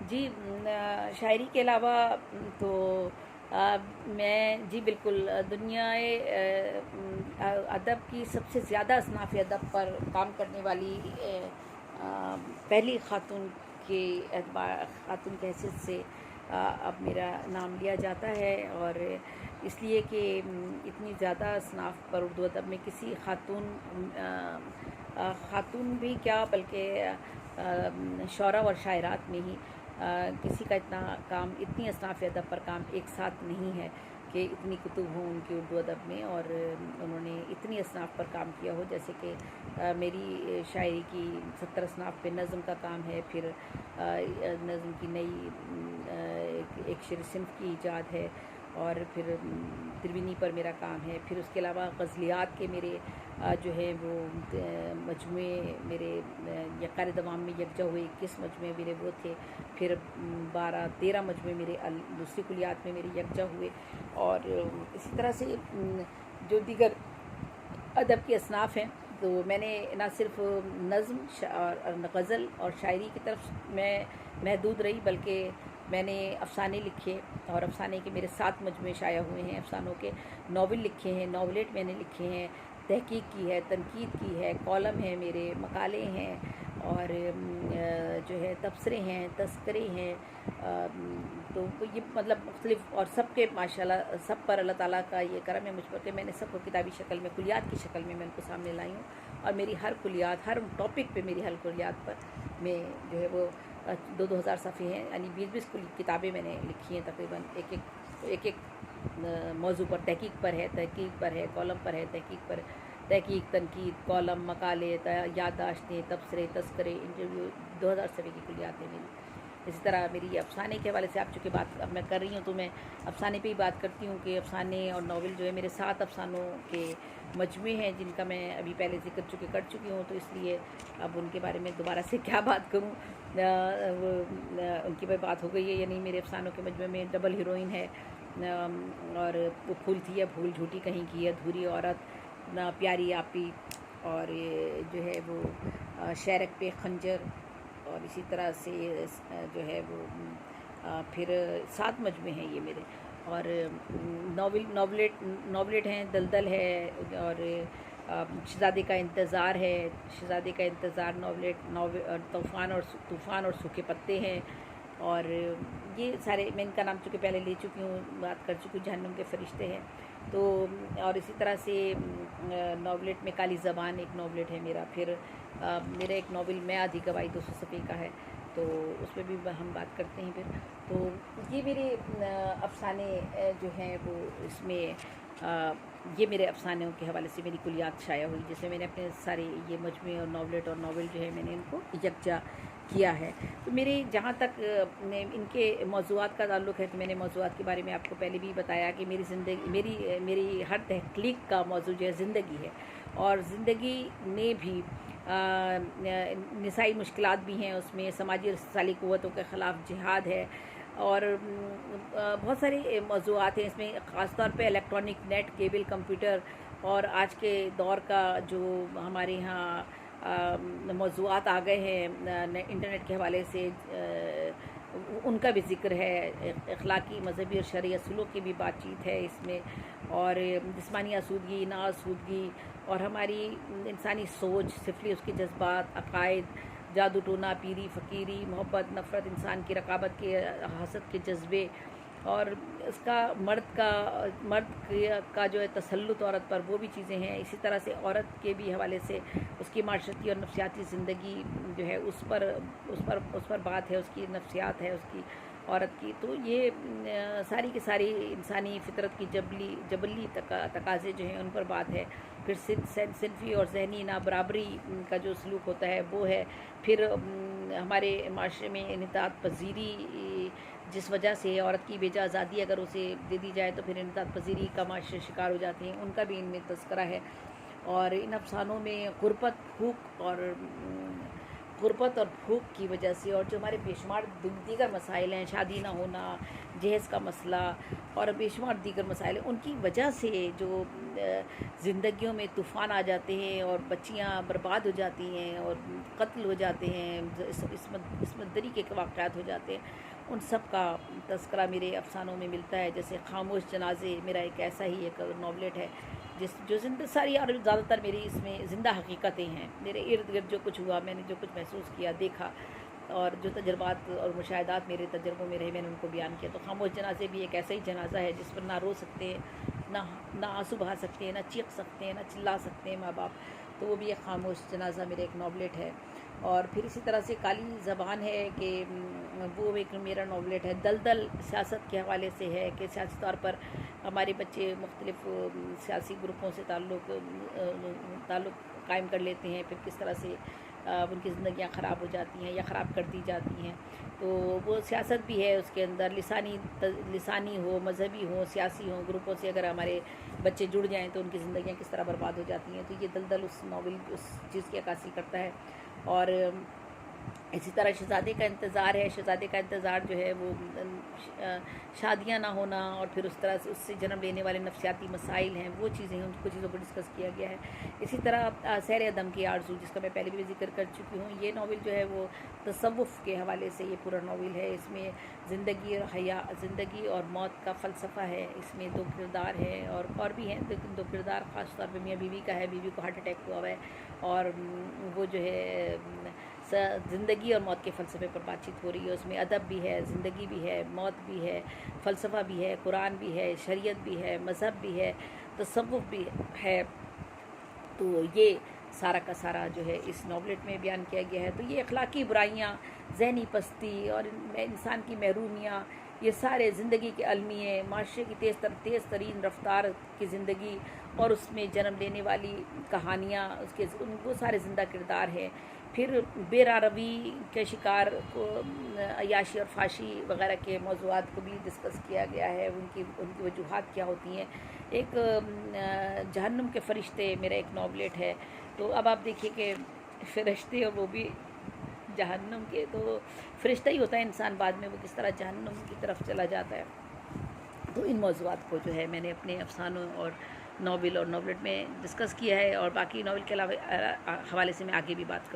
جی شاعری کے علاوہ تو میں جی بالکل ادب کی سب سے زیادہ اصناف ادب پر کام کرنے والی پہلی خاتون کے خاتون کی حیثیت سے اب میرا نام لیا جاتا ہے، اور اس لیے کہ اتنی زیادہ اصناف پر اردو ادب میں کسی خاتون بھی کیا بلکہ شعراء اور شاعرات میں ہی کسی کا اتنی اصناف ادب پر کام ایک ساتھ نہیں ہے کہ اتنی کتب ہوں ان کی اردو ادب میں، اور انہوں نے اتنی اصناف پر کام کیا ہو. جیسے کہ میری شاعری کی 70 اصناف پہ نظم کا کام ہے، پھر نظم کی نئی ایک شعر صنف کی ایجاد ہے، اور پھر تربینی پر میرا کام ہے. پھر اس کے علاوہ غزلیات کے میرے جو ہے وہ مجموعے میرے یکار دوام میں یکجا ہوئے 21 مجموعے میرے وہ تھے. پھر 12-13 مجموعے میرے دوسری کلیات میں میرے یکجا ہوئے. اور اسی طرح سے جو دیگر ادب کی اصناف ہیں، تو میں نے نہ صرف نظم اور غزل اور شاعری کی طرف میں محدود رہی، بلکہ میں نے افسانے لکھے، اور افسانے کے میرے 7 مجموعے شائع ہوئے ہیں. افسانوں کے ناول لکھے ہیں، ناولیٹ میں نے لکھے ہیں، تحقیق کی ہے، تنقید کی ہے، کالم ہیں، میرے مقالے ہیں، اور جو ہے تبصرے ہیں، تذکرے ہیں. تو یہ مطلب مختلف، اور سب کے ماشاءاللہ سب پر اللہ تعالیٰ کا یہ کرم ہے مجھ پر کہ میں نے سب کو کتابی شکل میں، کلیات کی شکل میں ان کو سامنے لائی ہوں. اور میری ہر کلیات، ہر ٹاپک پہ میری ہر کلیات پر میں جو ہے وہ 2,000 صفحے ہیں، یعنی 20 کتابیں میں نے لکھی ہیں تقریباً. ایک موضوع پر، تحقیق پر ہے، کالم پر ہے، تحقیق، تنقید، کالم، مقالے، یادداشتیں، تبصرے، تذکرے، انٹرویو، 2,000 صفحے کی کلیات ہیں میری. اسی طرح میری افسانے کے حوالے سے آپ چونکہ بات اب میں کر رہی ہوں تو میں افسانے پہ ہی بات کرتی ہوں کہ افسانے اور ناول جو ہے میرے 7 افسانوں کے مجموعے ہیں، جن کا میں ابھی پہلے ذکر کر چکی ہوں. تو اس لیے اب ان کے بارے میں دوبارہ سے کیا بات کروں، ان کی بات ہو گئی ہے. یعنی میرے افسانوں کے مجموعے میں ڈبل ہیروئن ہے، اور وہ پھول تھی یا پھول جھوٹی کہیں کی، ادھوری عورت، نہ پیاری آپی، اور جو ہے وہ شیرک پہ خنجر. اور اسی طرح سے جو ہے وہ پھر 7 مجموعے ہیں یہ میرے. اور ناولیٹ ہیں، دلدل ہے، اور شہزادے کا انتظار ناولیٹ، طوفان اور سوکھے پتے ہیں. اور یہ سارے میں ان کا نام چونکہ پہلے لے چکی ہوں، بات کر چکی ہوں. جہنم کے فرشتے ہیں. تو اور اسی طرح سے ناولیٹ میں کالی زبان ایک ناولیٹ ہے میرا. پھر میرا ایک ناول میں آدھی گواہی 200 صفحے کا ہے، تو اس پہ بھی ہم بات کرتے ہیں. پھر تو یہ میرے افسانے جو ہیں وہ اس میں یہ میرے افسانوں کے حوالے سے میری کلیات شائع ہوئی، جس میں میں نے اپنے سارے یہ مجموعے اور ناولیٹ اور ناول جو ہے میں نے ان کو یکجا کیا ہے. تو میرے جہاں تک ان کے موضوعات کا تعلق ہے، تو میں نے موضوعات کے بارے میں آپ کو پہلے بھی بتایا کہ میری زندگی، میری ہر تخلیق کا موضوع جو ہے زندگی ہے. اور زندگی میں بھی نسائی مشکلات بھی ہیں، اس میں سماجی اور اقتصادی قوتوں کے خلاف جہاد ہے، اور بہت سارے موضوعات ہیں اس میں. خاص طور پہ الیکٹرانک نیٹ، کیبل، کمپیوٹر، اور آج کے دور کا جو ہمارے یہاں موضوعات آ گئے ہیں انٹرنیٹ کے حوالے سے، ان کا بھی ذکر ہے. اخلاقی، مذہبی اور شرعی اصولوں کی بھی بات چیت ہے اس میں، اور جسمانی آسودگی، ناآسودگی، اور ہماری انسانی سوچ، سفلی اس کے جذبات، عقائد، جادو ٹونا، پیری، فقیری، محبت، نفرت، انسان کی رقابت کے، حسد کے جذبے، اور اس کا مرد کا جو ہے تسلط عورت پر، وہ بھی چیزیں ہیں. اسی طرح سے عورت کے بھی حوالے سے اس کی معاشرتی اور نفسیاتی زندگی جو ہے اس پر بات ہے، اس کی نفسیات ہے اس کی عورت کی. تو یہ ساری کی ساری انسانی فطرت کی جبلی تقاضے جو ہیں ان پر بات ہے. پھر صنفی اور ذہنی نابرابری کا جو سلوک ہوتا ہے وہ ہے. پھر ہمارے معاشرے میں انحطاط پذیری، جس وجہ سے عورت کی بیجا آزادی اگر اسے دے دی جائے تو پھر انحطاط پذیری کا معاشرے شکار ہو جاتے ہیں، ان کا بھی ان میں تذکرہ ہے. اور ان افسانوں میں غربت، بھوک، اور غربت اور بھوک کی وجہ سے، اور جو ہمارے بے شمار دیگر مسائل ہیں، شادی نہ ہونا، جہیز کا مسئلہ اور بے شمار دیگر مسائل ہیں، ان کی وجہ سے جو زندگیوں میں طوفان آ جاتے ہیں اور بچیاں برباد ہو جاتی ہیں اور قتل ہو جاتے ہیں، عصمت دری کے واقعات ہو جاتے ہیں، ان سب کا تذکرہ میرے افسانوں میں ملتا ہے. جیسے خاموش جنازے میرا ایک ایسا ہی ایک ناولٹ ہے جو ساری اور زیادہ تر میری اس میں زندہ حقیقتیں ہیں. میرے ارد گرد جو کچھ ہوا، میں نے جو کچھ محسوس کیا، دیکھا، اور جو تجربات اور مشاہدات میرے تجربوں میں رہے، میں نے ان کو بیان کیا. تو خاموش جنازے بھی ایک ایسا ہی جنازہ ہے جس پر نہ رو سکتے ہیں، نہ آنسو بہا سکتے ہیں، نہ چیخ سکتے ہیں، نہ چلا سکتے ہیں ماں باپ. تو وہ بھی ایک خاموش جنازہ میرا ایک ناولٹ ہے. اور پھر اسی طرح سے کالی زبان ہے کہ وہ ایک میرا ناولٹ ہے. دلدل سیاست کے حوالے سے ہے کہ سیاسی طور پر ہمارے بچے مختلف سیاسی گروپوں سے تعلق قائم کر لیتے ہیں، پھر کس طرح سے ان کی زندگیاں خراب ہو جاتی ہیں یا خراب کر دی جاتی ہیں. تو وہ سیاست بھی ہے اس کے اندر، لسانی ہو، مذہبی ہو، سیاسی ہوں گروپوں سے اگر ہمارے بچے جڑ جائیں تو ان کی زندگیاں کس طرح برباد ہو جاتی ہیں. تو یہ دلدل اس ناول اس چیز کی عکاسی کرتا ہے. اور اسی طرح شہزادے کا انتظار ہے. شہزادے کا انتظار جو ہے وہ شادیاں نہ ہونا اور پھر اس طرح سے اس سے جنم لینے والے نفسیاتی مسائل ہیں، وہ چیزیں ہیں، ان کو چیزوں کو ڈسکس کیا گیا ہے. اسی طرح سیر عدم کی آرزو، جس کا میں پہلے بھی ذکر کر چکی ہوں، یہ ناول جو ہے وہ تصوف کے حوالے سے یہ پورا ناول ہے. اس میں زندگی اور موت کا فلسفہ ہے. اس میں 2 کردار ہیں اور بھی ہیں، لیکن 2 کردار خاص طور پہ میاں بیوی کا ہے. بیوی کو ہارٹ اٹیک ہوا ہے اور وہ جو ہے زندگی اور موت کے فلسفے پر بات چیت ہو رہی ہے. اس میں ادب بھی ہے، زندگی بھی ہے، موت بھی ہے، فلسفہ بھی ہے، قرآن بھی ہے، شریعت بھی ہے، مذہب بھی ہے، تصوف بھی ہے. تو یہ سارا کا سارا جو ہے اس ناولٹ میں بیان کیا گیا ہے. تو یہ اخلاقی برائیاں، ذہنی پستی اور انسان کی محرومیاں، یہ سارے زندگی کے المیے، معاشرے کی تیز ترین رفتار کی زندگی اور اس میں جنم لینے والی کہانیاں، وہ سارے زندہ کردار ہیں. پھر بے راروی کے شکار کو عیاشی اور فحاشی وغیرہ کے موضوعات کو بھی ڈسکس کیا گیا ہے، ان کی وجوہات کیا ہوتی ہیں. ایک جہنم کے فرشتے میرا ایک ناولٹ ہے. تو اب آپ دیکھیے کہ فرشتے اور وہ بھی جہنم کے، تو فرشتہ ہی ہوتا ہے انسان، بعد میں وہ کس طرح جہنم کی طرف چلا جاتا ہے. تو ان موضوعات کو جو ہے میں نے اپنے افسانوں اور ناول اور ناولٹ میں ڈسکس کیا ہے، اور باقی ناول کے علاوہ حوالے سے میں آگے بھی بات کروں.